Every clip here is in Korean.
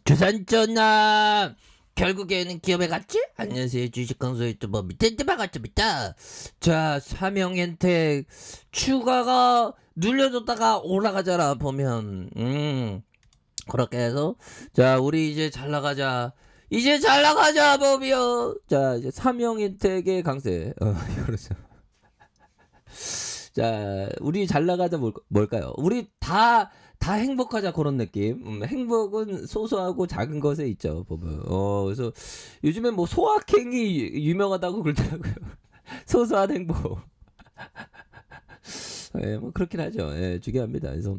조선전남 결국에는 기업에 갔지? 안녕하세요, 주식강소 유튜버 밑에 반갑습니다. 자, 사명현택 추가가 눌려줬다가 올라가잖아 보면 그렇게 해서 자, 우리 이제 잘 나가자 보면 자, 이제 사명현택의 강세 그렇죠. 자, 우리 잘 나가자 뭘까요? 우리 다 행복하자 그런 느낌. 행복은 소소하고 작은 것에 있죠, 보면. 그래서 요즘에 뭐 소확행이 유명하다고 그러더라고요. 소소한 행복. 예, 뭐 그렇긴 하죠. 예, 중요합니다. 그래서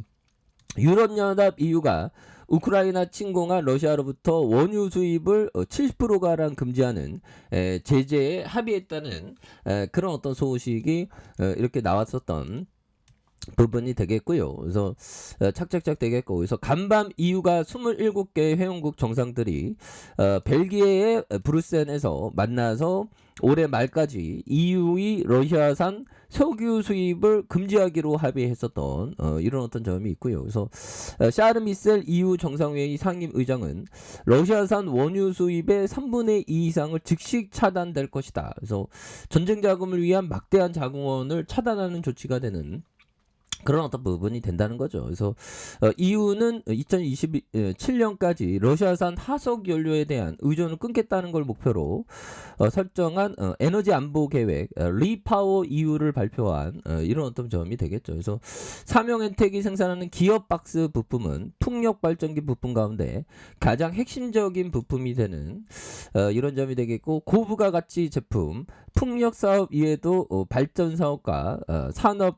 유럽연합 EU가 우크라이나 침공한 러시아로부터 원유 수입을 70%가량 금지하는 제재에 합의했다는 그런 어떤 소식이 이렇게 나왔었던 부분이 되겠고요. 그래서 착착착 되겠고, 그래서 간밤 EU가 27개 회원국 정상들이 벨기에의 브뤼셀에서 만나서 올해 말까지 EU의 러시아산 석유 수입을 금지하기로 합의했었던 이런 어떤 점이 있고요. 그래서 샤르 미셀 EU 정상회의 상임의장은 러시아산 원유 수입의 3분의 2 이상을 즉시 차단될 것이다. 그래서 전쟁 자금을 위한 막대한 자금원을 차단하는 조치가 되는 그런 어떤 부분이 된다는 거죠. 그래서 EU는 2027년까지 러시아산 하석 연료에 대한 의존을 끊겠다는 걸 목표로 설정한 에너지 안보 계획 리파워 EU를 발표한 이런 어떤 점이 되겠죠. 그래서 사명엔텍이 생산하는 기업 박스 부품은 풍력 발전기 부품 가운데 가장 핵심적인 부품이 되는 이런 점이 되겠고, 고부가 가치 제품 풍력 사업 이외에도 발전 사업과 산업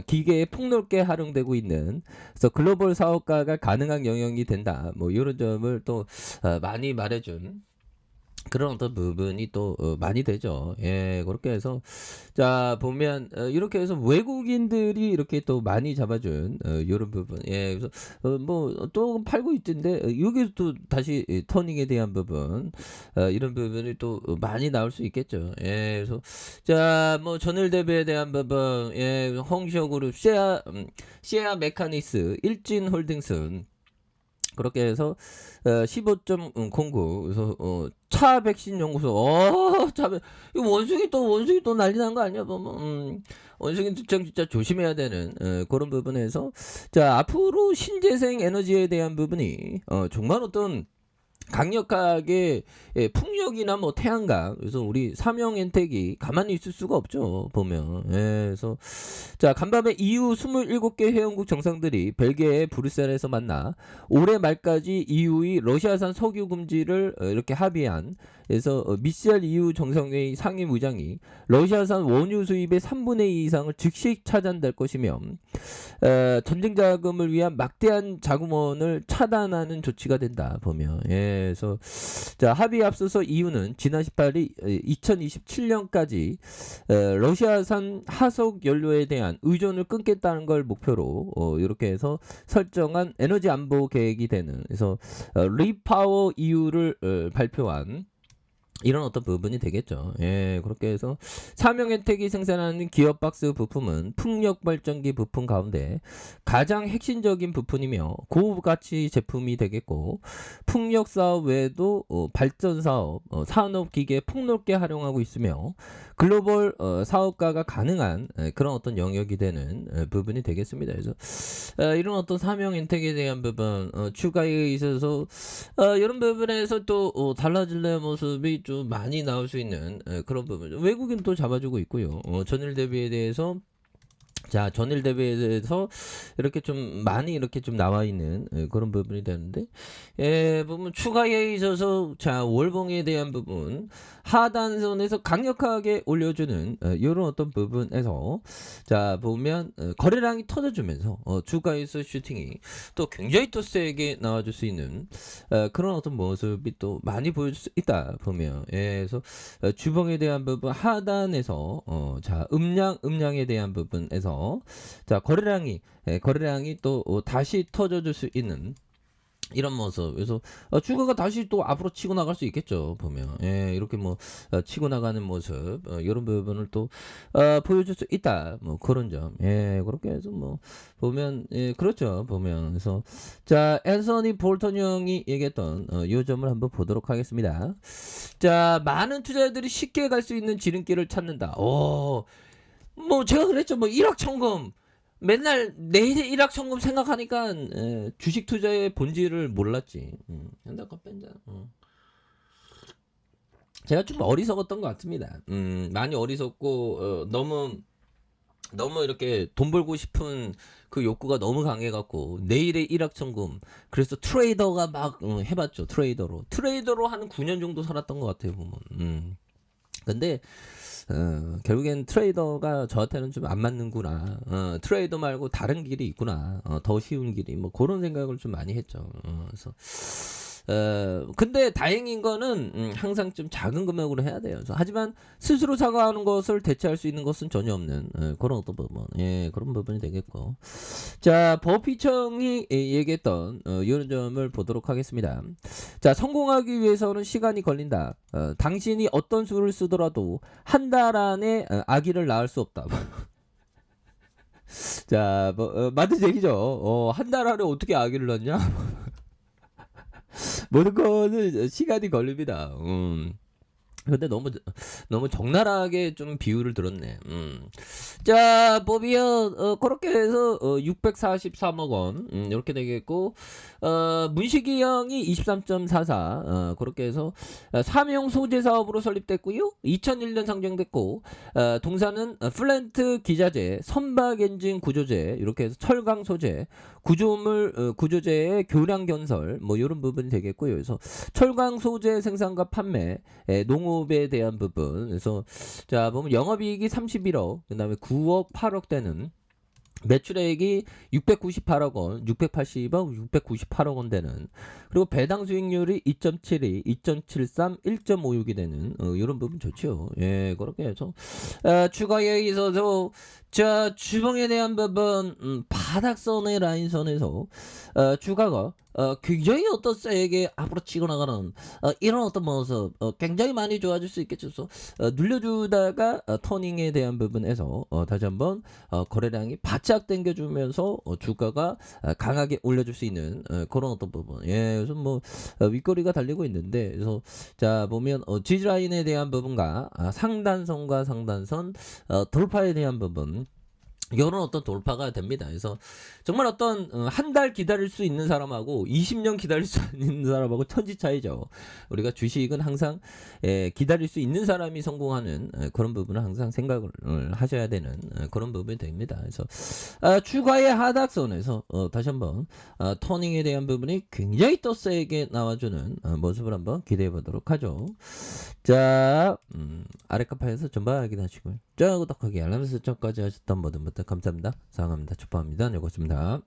기계에 폭넓게 활용되고 있는, 그래서 글로벌 사업가가 가능한 영역이 된다. 뭐 이런 점을 또 많이 말해준 그런 어떤 부분이 또 많이 되죠. 예, 그렇게 해서 자 보면 이렇게 해서 외국인들이 이렇게 또 많이 잡아준 이런 부분. 예, 그래서 뭐 또 팔고 있던데 여기서 또 다시 터닝에 대한 부분 이런 부분이 또 많이 나올 수 있겠죠. 예, 그래서 자 뭐 전일 대비에 대한 부분, 예, 홍시어그룹 시아 메카니스 일진홀딩스 그렇게 해서 15.09. 그래서 차 백신 연구소 이거 원숭이 또 난리 난 거 아니야? 원숭이 투척 진짜 조심해야 되는 그런 부분에서 자, 앞으로 신재생 에너지에 대한 부분이 정말 어떤 강력하게 풍력이나 뭐 태양광, 그래서 우리 사명엔텍이 가만히 있을 수가 없죠, 보면. 예, 그래서 자, 간밤에 EU 27개 회원국 정상들이 벨기에의 브뤼셀에서 만나 올해 말까지 EU의 러시아산 석유 금지를 이렇게 합의한, 그래서 미셸 EU 정상회의 상임의장이 러시아산 원유 수입의 3분의 2 이상을 즉시 차단될 것이며 전쟁 자금을 위한 막대한 자금원을 차단하는 조치가 된다, 보면. 예, 그래서 자, 합의에 앞서서 EU는 지난 18일 2027년까지 러시아산 하석 연료에 대한 의존을 끊겠다는 걸 목표로 이렇게 해서 설정한 에너지 안보 계획이 되는, 그래서 리파워 EU를 발표한 이런 어떤 부분이 되겠죠. 예, 그렇게 해서 사명엔텍이 생산하는 기업 박스 부품은 풍력 발전기 부품 가운데 가장 핵심적인 부품이며 고가치 제품이 되겠고, 풍력 사업 외에도 발전 사업, 산업 기계에 폭넓게 활용하고 있으며 글로벌 사업가가 가능한 그런 어떤 영역이 되는 부분이 되겠습니다. 그래서 이런 어떤 사명엔텍에 대한 부분 추가에 있어서 이런 부분에서 또 달라질 모습이 좀 많이 나올 수 있는 그런 부분. 외국인 또 잡아주고 있고요. 전일 대비에 대해서 자, 전일 대비에 대해서 이렇게 좀 많이 이렇게 좀 나와 있는 그런 부분이 되는데, 보면 추가에 있어서 자, 월봉에 대한 부분 하단선에서 강력하게 올려주는 이런 어떤 부분에서 자 보면 거래량이 터져주면서 추가에서 슈팅이 또 굉장히 또 세게 나와줄 수 있는 그런 어떤 모습이 또 많이 보여줄 수 있다, 보면. 예, 그래서 주봉에 대한 부분 하단에서 자 음량에 대한 부분에서 자 거래량이 또 다시 터져줄 수 있는 이런 모습. 그래서 주가가 다시 또 앞으로 치고 나갈 수 있겠죠. 보면 예, 이렇게 뭐 치고 나가는 모습 이런 부분을 또 보여줄 수 있다. 뭐 그런 점. 예, 그렇게 해서 뭐 보면 예, 그렇죠. 보면 그래서 자 앤서니 볼턴 형이 얘기했던 이 점을 한번 보도록 하겠습니다. 자 많은 투자자들이 쉽게 갈 수 있는 지름길을 찾는다. 뭐 제가 그랬죠. 뭐 일확천금. 맨날 내일의 일확천금 생각하니까 주식 투자의 본질을 몰랐지. 현대카 뺀다. 제가 좀 어리석었던 것 같습니다. 많이 어리석고 너무 이렇게 돈 벌고 싶은 그 욕구가 너무 강해갖고 내일의 일확천금. 그래서 트레이더가 막 해봤죠. 트레이더로 한 9년 정도 살았던 것 같아요. 보면. 근데 결국엔 트레이더가 저한테는 좀 안 맞는구나. 트레이더 말고 다른 길이 있구나. 더 쉬운 길이. 뭐 그런 생각을 좀 많이 했죠. 그래서 근데 다행인 거는 항상 좀 작은 금액으로 해야 돼요. 하지만 스스로 사과하는 것을 대체할 수 있는 것은 전혀 없는 그런 어떤 부분, 예, 그런 부분이 되겠고. 자, 버피청이 얘기했던 이런 점을 보도록 하겠습니다. 자, 성공하기 위해서는 시간이 걸린다. 당신이 어떤 수를 쓰더라도 한 달 안에 아기를 낳을 수 없다. 자, 뭐, 맞는 얘기죠. 한 달 안에 어떻게 아기를 낳냐? 모든 거는 시간이 걸립니다. 근데 너무 적나라하게 좀 비율을 들었네. 자, 법이요. 그렇게 해서 643억 원 이렇게 되겠고 문식이 형이 23.44 그렇게 해서 사명 소재 사업으로 설립됐고요. 2001년 상장됐고 동사는 플랜트 기자재, 선박 엔진 구조재 이렇게 해서 철강 소재, 구조물 구조재의 교량 견설 뭐 이런 부분이 되겠고요. 그래서 철강 소재 생산과 판매, 농업에 대한 부분. 그래서 자 보면 영업이익이 31억, 그다음에 9억, 8억 되는 매출액이 698억 원, 680억, 698억 원 되는. 그리고 배당 수익률이 2.72, 2.73, 1.56이 되는 이런 부분 좋죠. 예, 그렇게 해서 추가에 있어서 자 주봉에 대한 부분 바닥선의 라인선에서 주가가 굉장히 어떤 세게 앞으로 치고 나가는 이런 어떤 모습 굉장히 많이 좋아질 수 있겠죠. 그래서 눌려주다가 터닝에 대한 부분에서 다시 한번 거래량이 바짝 당겨주면서 주가가 강하게 올려줄 수 있는 그런 어떤 부분. 예, 그래서 뭐 윗거리가 달리고 있는데 그래서 자 보면 지지라인에 대한 부분과 상단선과 상단선 돌파에 대한 부분. 이런 어떤 돌파가 됩니다. 그래서 정말 어떤 한 달 기다릴 수 있는 사람하고 20년 기다릴 수 있는 사람하고 천지 차이죠. 우리가 주식은 항상 기다릴 수 있는 사람이 성공하는 그런 부분을 항상 생각을 하셔야 되는 그런 부분이 됩니다. 그래서 추가의 하락선에서 다시 한번 터닝에 대한 부분이 굉장히 또 세게 나와주는 모습을 한번 기대해 보도록 하죠. 자, 아래카파에서 전방 확인하시고요. 구독하기 알람 설정까지 하셨던 모든 분들 감사합니다. 사랑합니다. 축복합니다. 여기까지입니다.